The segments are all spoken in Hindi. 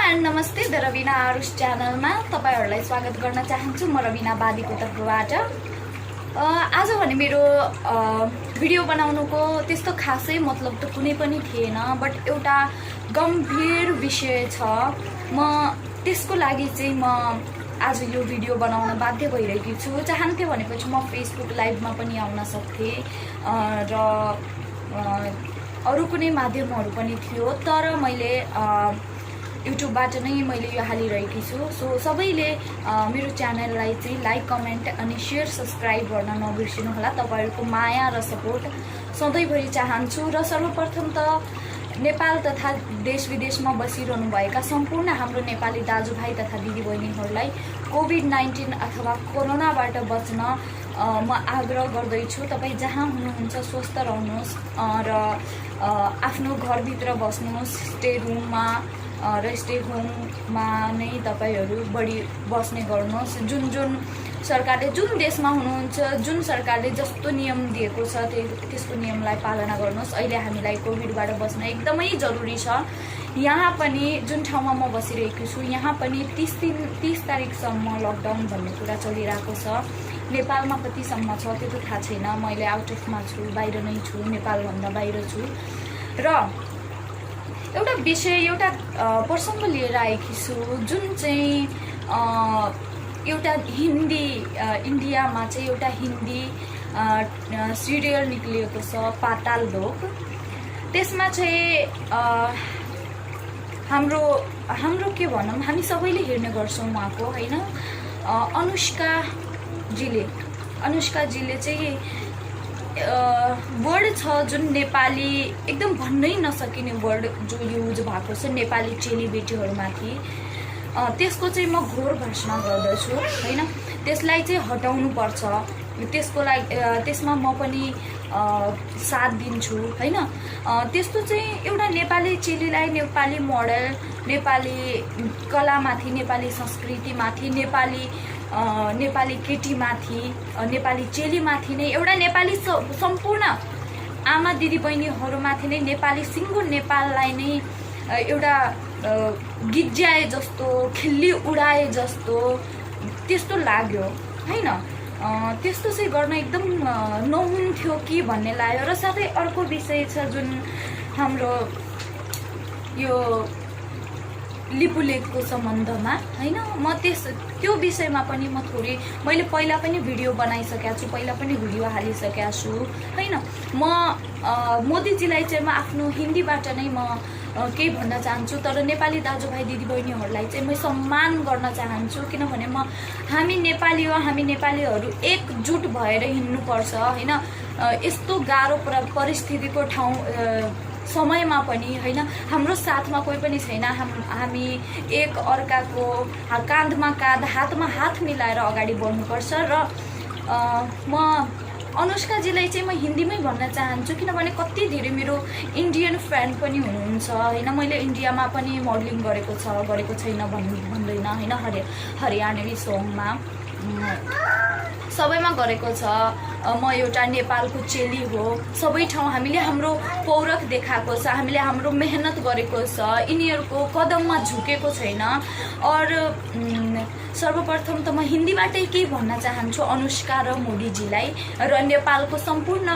एन्ड नमस्ते द रविना आरुष च्यानलमा तपाईहरुलाई स्वागत गर्न चाहन्छु म रविना बादीको तर्फबाट। आज भने मेरो भिडियो बनाउनुको त्यस्तो खासै मतलब त कुनै पनि थिएन, बट एउटा गम्भीर विषय छ। म त्यसको लागि चाहिँ म आज यो भिडियो बनाउन बाध्य भइरहेकी छु। चाहन्थे भनेपछि म फेसबुक लाइभमा पनि आउन सक्थे र अरु कुनै माध्यमहरु पनि थियो, तर मैले युट्युबबाट नै मैले यो हालिरहेकी छु। सो सबैले मेरो च्यानललाई चाहिँ लाइक, कमेन्ट अनि शेयर, सब्स्क्राइब गर्न नबिर्सिनु होला। तपाईहरुको माया र सपोर्ट सधैँभरि चाहन्छु। र सर्वप्रथम त नेपाल तथा देश विदेशमा बसिरहनु भएका सम्पूर्ण हाम्रो नेपाली दाजुभाइ तथा दिदीबहिनीहरूलाई कोभिड-19 अथवा कोरोनाबाट बच्न म आग्रह गर्दैछु। तपाई जहाँ हुनुहुन्छ स्वस्थ रहनुहोस् र आफ्नो घरभित्र बस्नुहोस्। स्टे रुममा र स्टे होममा नै तपाईहरु बढी बस्ने गर्नुहोस्। जुन सरकारले जुन देशमा हुनुहुन्छ, जुन सरकारले जस्तो नियम दिएको छ त्यसको नियमलाई पालना गर्नुहोस्। अहिले हामीलाई कोभिडबाट बस्न एकदमै जरुरी छ। यहाँ पनि जुन ठाउँमा म बसिरहेको छु यहाँ पनि 30 तारिकसम्म लकडाउन भन्ने कुरा चलिरहेको छ। नेपालमा कतिसम्म छ त्यो त थाहा छैन। मैले आउट अफमा छु, बाहिर नै छु, नेपाल भन्दा बाहिर छु। र एउटा विषय, एउटा प्रसङ्ग लिएर आएकी छु, जुन चाहिँ एउटा हिन्दी इन्डियामा चाहिँ एउटा हिन्दी सिरियल निक्लिएको छ, पाताल लोक। त्यसमा चाहिँ हाम्रो के भनौँ, हामी सबैले हेर्ने गर्छौँ उहाँको, हैन? अनुष्काजीले चाहिँ वर्ड छ जुन नेपाली एकदम भन्नै नसकिने वर्ड जो युज भएको छ नेपाली चेलीबेटीहरूमाथि। त्यसको चाहिँ म घोर भर्सना गर्दछु, हैन? त्यसलाई चाहिँ हटाउनु पर्छ। त्यसको लागि त्यसमा म पनि साथ दिन्छु, हैन? त्यस्तो चाहिँ एउटा नेपाली चेलीलाई, नेपाली मोडल, नेपाली कलामाथि, नेपाली संस्कृतिमाथि, नेपाली केटीमाथि, नेपाली चेलीमाथि नै, एउटा नेपाली सम्पूर्ण आमा दिदीबहिनीहरूमाथि नै नेपाली सिङ्गो नेपाललाई नै एउटा गिज्याए जस्तो, खिल्ली उडाए जस्तो त्यस्तो लाग्यो, हैन? त्यस्तो चाहिँ गर्न एकदम नहुन्थ्यो कि भन्ने लाग्यो। र साथै अर्को विषय छ जुन हाम्रो यो लिपुलेखको सम्बन्धमा, हैन? म त्यो विषयमा पनि म थोरै, मैले पहिला पनि भिडियो बनाइसकेको छु, पहिला पनि भिडियो हालिसकेको छु, हैन? म मोदीजीलाई चाहिँ म आफ्नो हिन्दीबाट नै म केही भन्न चाहन्छु, तर नेपाली दाजुभाइ दिदीबहिनीहरूलाई चाहिँ म सम्मान गर्न चाहन्छु। किनभने हामी नेपाली हो, हामी नेपालीहरू एकजुट भएर हिँड्नुपर्छ, हैन? यस्तो गाह्रो परिस्थितिको ठाउँ समयमा पनि, हैन? हाम्रो साथमा कोही पनि छैन। हामी एक अर्काको काँधमा काँध, हातमा हात मिलाएर अगाडि बढ्नुपर्छ। र म अनुष्काजीलाई चाहिँ म हिन्दीमै भन्न चाहन्छु, किनभने कति धेरै मेरो इन्डियन फ्यान पनि हुनुहुन्छ, हैन? मैले इन्डियामा पनि मोडलिङ गरेको छैन भन्दैन, हैन? हरियाणवी सङमा सबैमा गरेको छ। म एउटा नेपालको चेली हो। सबै ठाउँ हामीले हाम्रो पौरख देखाएको छ, हामीले हाम्रो मेहनत गरेको छ, यिनीहरूको कदममा झुकेको छैन। सर्वप्रथम त म हिन्दीबाटै केही भन्न चाहन्छु अनुष्का र मोदीजीलाई र नेपालको सम्पूर्ण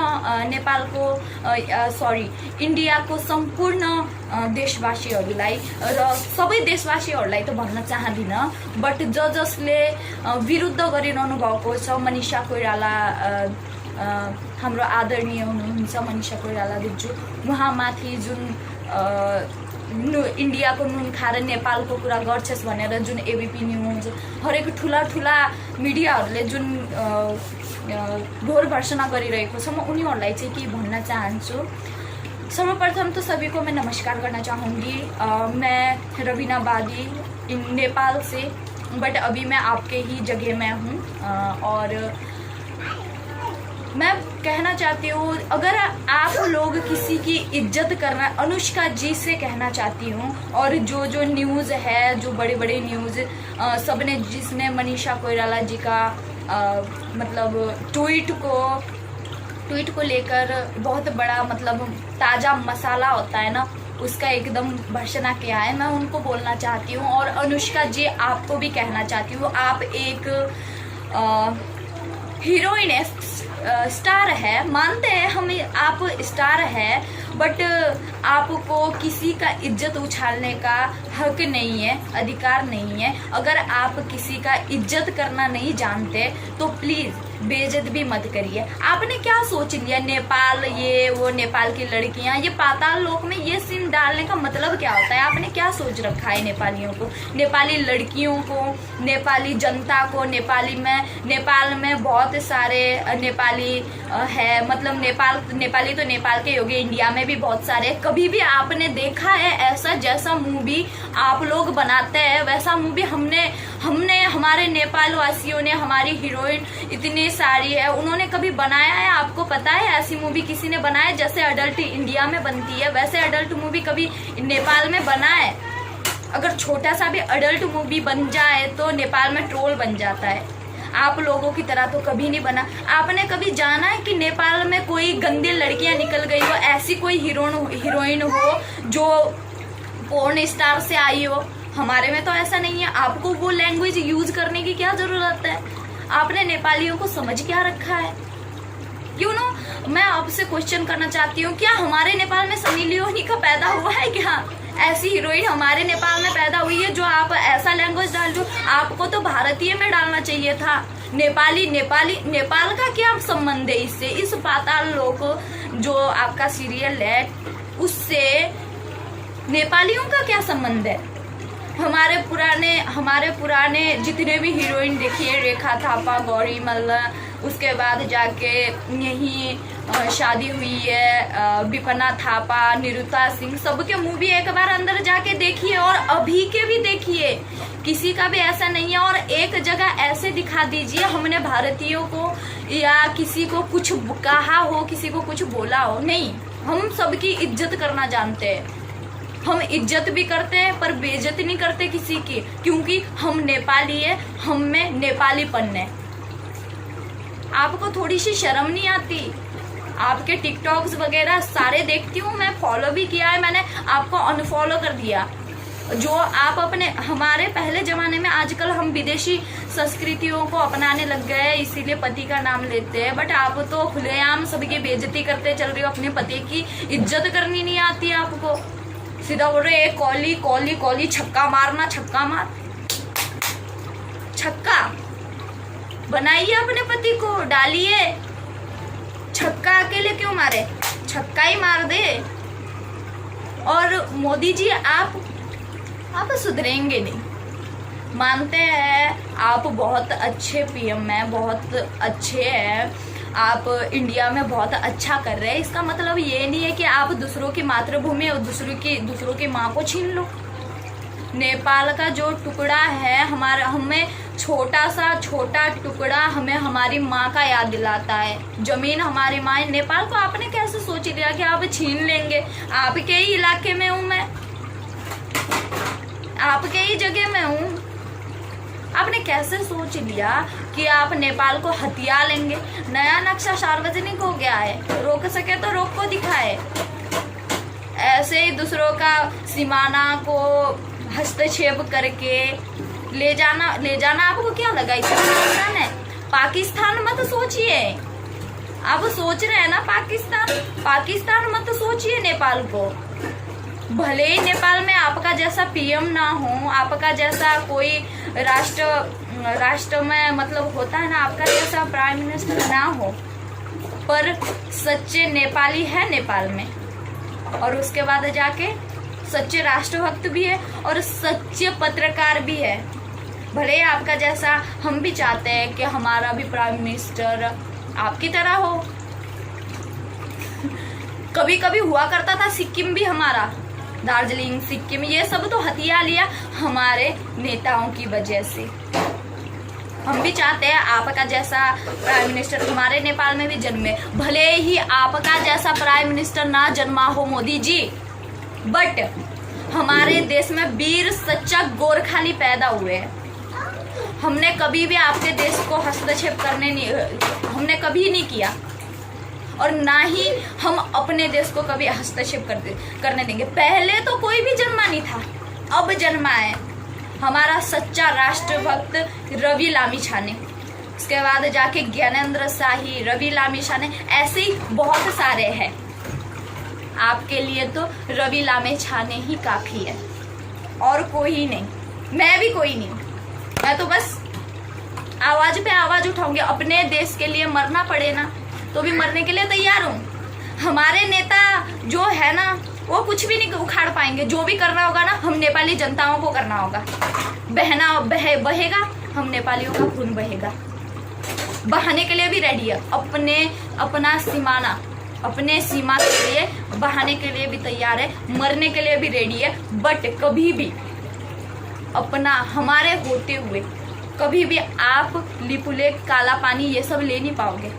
इन्डियाको सम्पूर्ण देशवासीहरूलाई, र सबै देशवासीहरूलाई त भन्न चाहदिनँ, बट जसले विरुद्ध गरिरहनु भएको छ, मनिषा कोइराला हाम्रो आदरणीय हुनुहुन्छ मनिषा कोइराला दिजु, उहाँमाथि जुन इन्डियाको नुन खाएर नेपालको कुरा गर्छस् भनेर जुन एबीपी न्यूज, हरेक ठुला मिडियाहरूले जुन घोर भर्सना गरिरहेको छ, म उनीहरूलाई चाहिँ के भन्न चाहन्छु। सर्वप्रथम तो सभी को मैं नमस्कार करना चाहूँगी। मैं रवीना बादी नेपाल से, बट अभी मैं आपके ही जगह में हूँ। और मैं कहना चाहती हूँ, अगर आप लोग किसी की इज्जत करना, अनुष्का जी से कहना चाहती हूँ। और जो न्यूज़ है, जो बड़े न्यूज़ सबने, जिसने मनीषा कोइराला जी का मतलब ट्वीट को लेकर बहुत बड़ा मतलब ताज़ा मसाला होता है ना, उसका एकदम भर्त्सना किया है। मैं उनको बोलना चाहती हूँ, और अनुष्का जी आपको भी कहना चाहती हूँ, आप एक हीरोइन है, स्टार है, मानते हैं हम आप स्टार है, बट आपको किसी का इज्जत उछालने का हक नहीं है, अधिकार नहीं है। अगर आप किसी का इज्जत करना नहीं जानते तो प्लीज बेइज्जत भी मत करिए। आपने क्या सोच लिया, नेपाल ये वो, नेपाल की लड़कियां, ये पाताल लोक में ये सीन डालने का मतलब क्या होता है? आपने क्या सोच रखा है नेपालियों को, नेपाली लड़कियों को, नेपाली जनता को? नेपाल में बहुत सारे नेपाली है, मतलब नेपाली तो नेपाल के हो गए, इंडिया में भी बहुत सारे। कभी भी आपने देखा है ऐसा, जैसा मूवी आप लोग बनाते हैं वैसा मूवी हमने हमारे नेपाल वासियों ने, हमारी हीरोइन इतनी सारी है, उन्होंने कभी बनाया है? आपको पता है ऐसी मूवी किसी ने बनाया? जैसे अडल्ट इंडिया में बनती है वैसे अडल्ट मूवी कभी नेपाल में बना है? अगर छोटा सा भी अडल्ट मूवी बन जाए तो नेपाल में ट्रोल बन जाता है। आप लोगों की तरह तो कभी नहीं बना। आपने कभी जाना है कि नेपाल में कोई गंदी लड़कियां निकल गई हो, ऐसी कोई हीरोइन हो जो पोर्न स्टार से आई हो? हमारे में तो ऐसा नहीं है। आपको वो लैंग्वेज यूज करने की क्या जरूरत है? आपने नेपालियों को समझ क्या रखा है? क्यों नो, मैं आपसे क्वेश्चन करना चाहती हूँ, क्या हमारे नेपाल में सनी लियोनी का पैदा हुआ है क्या? ऐसी हीरोइन हमारे नेपाल में पैदा हुई है जो आप ऐसा लैंग्वेज डाल दो? आपको तो भारतीय में डालना चाहिए था। नेपाल का क्या संबंध है इससे? इस पाताल लोक जो आपका सीरियल है उससे नेपालियों का क्या संबंध है? हमारे पुराने जितने भी हीरोइन देखिए, रेखा थापा, गौरी मल्ल, उसके बाद जाके यही शादी हुई है विपना थापा, निरुता सिंह, सबके मूवी एक बार अंदर जाके देखिए और अभी के भी देखिए, किसी का भी ऐसा नहीं है। और एक जगह ऐसे दिखा दीजिए हमने भारतीयों को या किसी को कुछ कहा हो, किसी को कुछ बोला हो। नहीं, हम सबकी इज्जत करना जानते हैं। हम इज्जत भी करते हैं पर बेइज्जती नहीं करते किसी की, क्योंकि हम नेपाली है, हम में नेपालीपन है। आपको थोड़ी सी शर्म नहीं आती? आपके टिकटॉक्स वगैरह सारे देखती हूँ मैं, फॉलो भी किया है मैंने, आपको अनफॉलो कर दिया। जो आप अपने हमारे पहले जमाने में, आजकल हम विदेशी संस्कृतियों को अपनाने लग गए हैं, इसीलिए पति का नाम लेते हैं, बट आप तो खुलेआम सबकी बेइज्जती करते चल रही हो। अपने पति की इज्जत करनी नहीं आती आपको। सीधा बोल रहे कॉली कॉली कॉली, छक्का मारना, छक्का मार, छक्का बनाइए अपने पति को, डालिए छक्का। अकेले क्यों मारे, छक्का ही मार दे। और मोदी जी आप सुधरेंगे नहीं, मानते हैं आप बहुत अच्छे पीएम हैं, बहुत अच्छे हैं, आप इंडिया में बहुत अच्छा कर रहे हैं। इसका मतलब ये नहीं है कि आप दूसरों की मातृभूमि और दूसरों की माँ को छीन लो। नेपाल का जो टुकड़ा है हमें छोटा टुकड़ा हमें हमारी माँ का याद दिलाता है। जमीन हमारी माँ है। नेपाल को आपने कैसे सोच लिया कि आप छीन लेंगे? आपके ही इलाके में हूँ मैं, आपके ही जगह में हूँ। आपने कैसे सोच लिया कि आप नेपाल को हथिया लेंगे? नया नक्शा सार्वजनिक हो गया है, रोक सके तो रोक को दिखाए। ऐसे ही दूसरों का सीमाना को हस्तक्षेप करके ले जाना आपको क्या लगा इससे पाकिस्तान है? पाकिस्तान मत सोचिए। आप सोच रहे हैं ना पाकिस्तान मत सोचिए नेपाल को। भले ही नेपाल में आपका जैसा पीएम ना हो, आपका जैसा कोई राष्ट्र में मतलब होता है ना, आपका जैसा प्राइम मिनिस्टर ना हो, पर सच्चे नेपाली है नेपाल में। और उसके बाद जाके सच्चे राष्ट्रभक्त भी है और सच्चे पत्रकार भी है। भले आपका जैसा, हम भी चाहते हैं कि हमारा भी प्राइम मिनिस्टर आपकी तरह हो। कभी कभी हुआ करता था सिक्किम भी हमारा, दार्जिलिंग, सिक्किम, ये सब तो हथिया लिया हमारे नेताओं की वजह से। हम भी चाहते हैं आपका जैसा प्राइम मिनिस्टर हमारे नेपाल में भी जन्मे। भले ही आपका जैसा प्राइम मिनिस्टर ना जन्मा हो मोदी जी, बट हमारे देश में वीर सच्चा गोरखाली पैदा हुए हैं। हमने कभी भी आपके देश को हस्तक्षेप हमने कभी नहीं किया। और ना ही हम अपने देश को कभी हस्तक्षेप करने देंगे। पहले तो कोई भी जन्मा नहीं था, अब जन्मा है हमारा सच्चा राष्ट्रभक्त रवि लामिछाने, उसके बाद जाके ज्ञानेंद्र शाही, रवि लामिछाने, ऐसे ही बहुत सारे हैं। आपके लिए तो रवि लामिछाने ही काफी है और कोई नहीं, मैं भी कोई नहीं। मैं तो बस आवाज पे आवाज उठाऊंगी। अपने देश के लिए मरना पड़े ना तो भी मरने के लिए तैयार हूँ। हमारे नेता जो है ना वो कुछ भी नहीं उखाड़ पाएंगे। जो भी करना होगा ना हम नेपाली जनताओं को करना होगा। बहेगा, हम नेपालियों का खून बहेगा। बहाने के लिए भी रेडी है, अपने सीमा के लिए बहाने के लिए भी तैयार है, मरने के लिए भी रेडी है। बट कभी भी हमारे होते हुए कभी भी आप लिपुले, काला पानी ये सब ले नहीं पाओगे।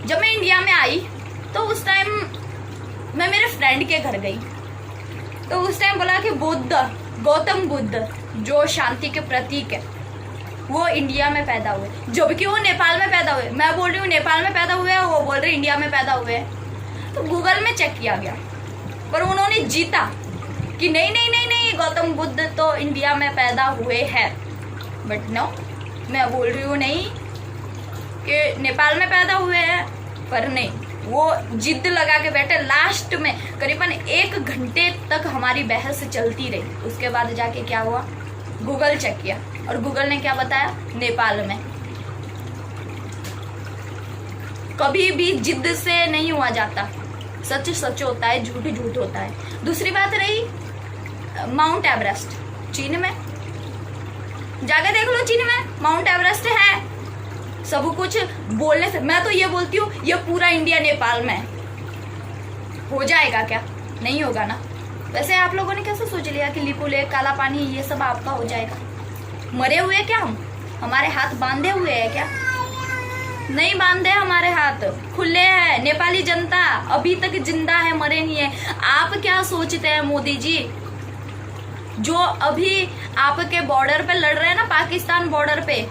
जब मैं इंडिया में आई तो उस टाइम मैं मेरे फ्रेंड के घर गई तो उस टाइम बोला कि गौतम बुद्ध जो शांति के प्रतीक है वो इंडिया में पैदा हुए, जबकि वो नेपाल में पैदा हुए। मैं बोल रही हूँ नेपाल में पैदा हुए हैं, वो बोल रहे इंडिया में पैदा हुए हैं। तो गूगल में चेक किया गया पर उन्होंने जीता कि नहीं गौतम बुद्ध तो इंडिया में पैदा हुए हैं। बट नो, मैं बोल रही हूँ नहीं कि नेपाल में पैदा हुए हैं, पर नहीं, वो जिद लगा के बैठे। लास्ट में करीबन 1 घंटे तक हमारी बहस चलती रही। उसके बाद जाके क्या हुआ, गूगल चेक किया और गूगल ने क्या बताया, नेपाल में। कभी भी जिद से नहीं हुआ जाता, सच सच होता है, झूठ झूठ होता है। दूसरी बात रही माउंट एवरेस्ट, चीन में जाके देख लो, चीन में माउंट एवरेस्ट है। सब कुछ बोलने से मैं तो ये बोलती हूँ ये पूरा इंडिया नेपाल में हो जाएगा क्या? नहीं होगा ना। वैसे आप लोगों ने कैसे सोच लिया कि लिपुलेख, काला पानी ये सब आपका हो जाएगा? मरे हुए क्या हम? हमारे हाथ बांधे हुए हैं क्या? नहीं बांधे, हमारे हाथ खुले हैं। नेपाली जनता अभी तक जिंदा है, मरे नहीं है। आप क्या सोचते हैं मोदी जी, जो अभी आपके बॉर्डर पे लड़ रहे हैं ना, पाकिस्तान बॉर्डर पे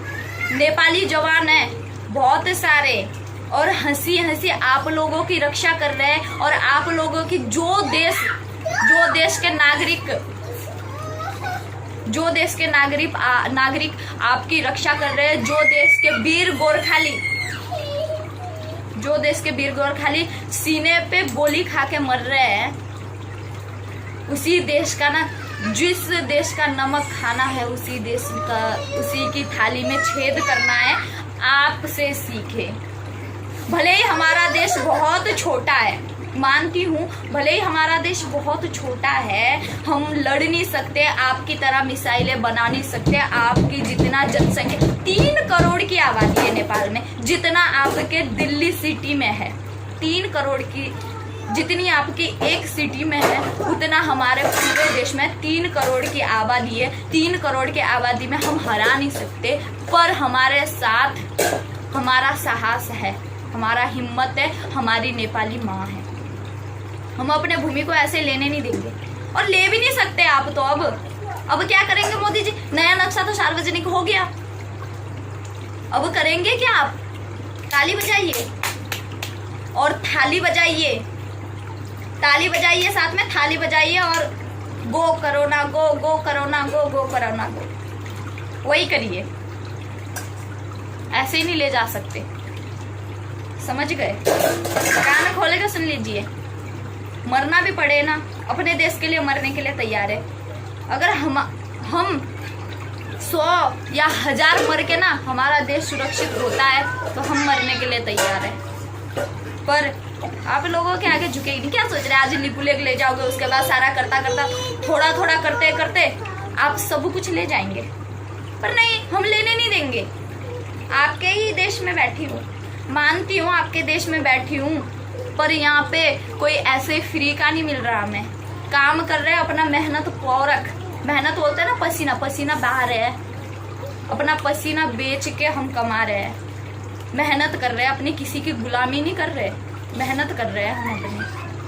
नेपाली जवान है बहुत सारे, और हंसी हंसी आप लोगों की रक्षा कर रहे हैं। और आप लोगों की जो देश के नागरिक आपकी रक्षा कर रहे हैं, जो देश के वीर गोरखाली सीने पे गोली खा के मर रहे हैं, उसी देश का ना, जिस देश का नमक खाना है उसी की थाली में छेद करना है। आपसे सीखे। भले ही हमारा देश बहुत छोटा है, मानती हूँ, भले ही हमारा देश बहुत छोटा है, हम लड़ नहीं सकते, आपकी तरह मिसाइलें बना नहीं सकते। आपकी जितना जनसंख्या 3 करोड़ की आबादी है नेपाल में, जितना आपके दिल्ली सिटी में है, 3 करोड़ की जितनी आपकी एक सिटी में है, उतना हमारे पूरे देश में 3 करोड़ की आबादी है। 3 करोड़ की आबादी में हम हरा नहीं सकते, पर हमारे साथ हमारा साहस है, हमारा हिम्मत है, हमारी नेपाली माँ है। हम अपने भूमि को ऐसे लेने नहीं देंगे और ले भी नहीं सकते आप तो। अब क्या करेंगे मोदी जी? नया नक्शा तो सार्वजनिक हो गया, अब करेंगे क्या आप? ताली बजाइए और थाली बजाइए, ताली बजाइए, साथ में थाली बजाइए और go corona go, go corona go, go corona go, वही करिए। ऐसे ही नहीं ले जा सकते, समझ गए? कान खोले के सुन लीजिए। मरना भी पड़े ना, अपने देश के लिए मरने के लिए तैयार है। अगर हम 100 या 1000 मर के ना हमारा देश सुरक्षित होता है तो हम मरने के लिए तैयार है। पर आप लोगों के आगे झुकेगी नहीं। क्या सोच रहे हैं आज लिपुलेख ले जाओगे, उसके बाद सारा करता थोड़ा थोड़ा करते करते आप सब कुछ ले जाएंगे? पर नहीं, हम लेने नहीं देंगे। आपके ही देश में बैठी हूँ, मानती हूँ आपके देश में बैठी हूँ, पर यहाँ पे कोई ऐसे फ्री का नहीं मिल रहा। हमें काम कर रहे हैं, अपना मेहनत बोलते हैं ना, पसीना बहा रहे हैं, अपना पसीना बेच के हम कमा रहे हैं, मेहनत कर रहे हैं, अपनी किसी की गुलामी नहीं कर रहे, मेहनत कर रहे हैं। हम अपनी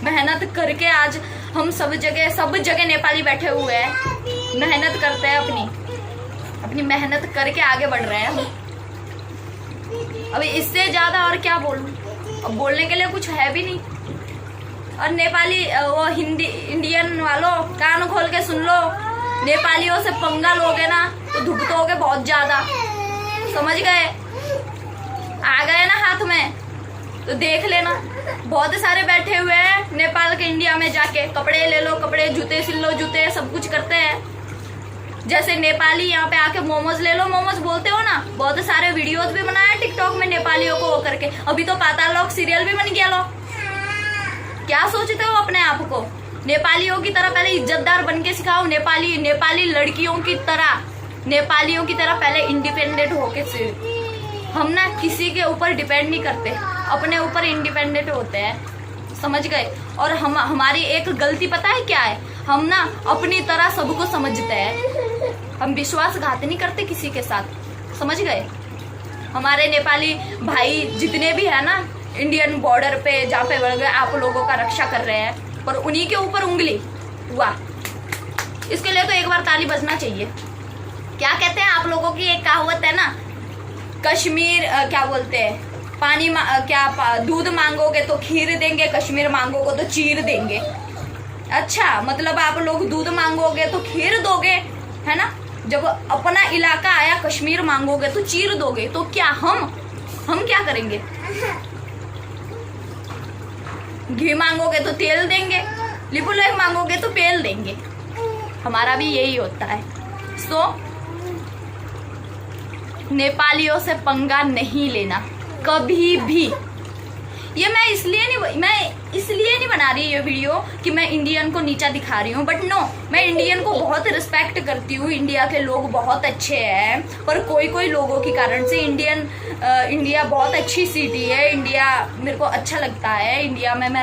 मेहनत करके आज हम सब जगह नेपाली बैठे हुए हैं, मेहनत करते हैं, अपनी मेहनत करके आगे बढ़ रहे हैं हम। अभी इससे ज्यादा और क्या बोलूं? अब बोलने के लिए कुछ है भी नहीं। और नेपाली वो हिंदी इंडियन वालों कान खोल के सुन लो, नेपालियों से पंगा लोगे ना तो धुगतोगे बहुत ज्यादा, समझ गए? आ गए ना हाथ में तो देख लेना। बहुत सारे बैठे हुए हैं नेपाल के इंडिया में जाके, कपड़े ले लो, कपड़े, जूते सिल लो, जूते सब कुछ करते हैं। जैसे नेपाली यहाँ पे आके मोमोज ले लो, मोमोज बोलते हो ना, बहुत सारे वीडियोस भी बनाए टिकटॉक में नेपालियों को वो करके। अभी तो पाताल लोक सीरियल भी बन गया। लो क्या सोचते हो अपने आप को? नेपालियों की तरह पहले इज्जतदार बन के सिखाओ। नेपाली लड़कियों की तरह, नेपालियों की तरह पहले इंडिपेंडेंट होके सिर्फ। हम ना किसी के ऊपर डिपेंड नहीं करते, अपने ऊपर इंडिपेंडेंट होते हैं, समझ गए? और हमारी एक गलती पता है क्या है? हम ना अपनी तरह सबको समझते हैं, हम विश्वासघात नहीं करते किसी के साथ, समझ गए? हमारे नेपाली भाई जितने भी है ना इंडियन बॉर्डर पे जहाँ पे आप लोगों का रक्षा कर रहे हैं, पर उन्हीं के ऊपर उंगली, वाह! इसके लिए तो एक बार ताली बजना चाहिए। क्या कहते हैं आप लोगों की एक कहावत है ना, कश्मीर क्या बोलते हैं, दूध मांगोगे तो खीर देंगे, कश्मीर मांगोगे तो चीर देंगे। अच्छा, मतलब आप लोग दूध मांगोगे तो खीर दोगे, है ना? जब अपना इलाका आया कश्मीर मांगोगे तो चीर दोगे, तो क्या हम क्या करेंगे? घी मांगोगे तो तेल देंगे, लिपुलेख मांगोगे तो पेल देंगे। हमारा भी यही होता है। सो नेपालियों से पंगा नहीं लेना कभी भी। ये मैं इसलिए नहीं बना रही ये वीडियो कि मैं इंडियन को नीचा दिखा रही हूँ, बट नो, मैं इंडियन को बहुत रिस्पेक्ट करती हूँ। इंडिया के लोग बहुत अच्छे हैं, पर कोई लोगों के कारण से इंडिया बहुत अच्छी सिटी है। इंडिया मेरे को अच्छा लगता है। इंडिया में मैं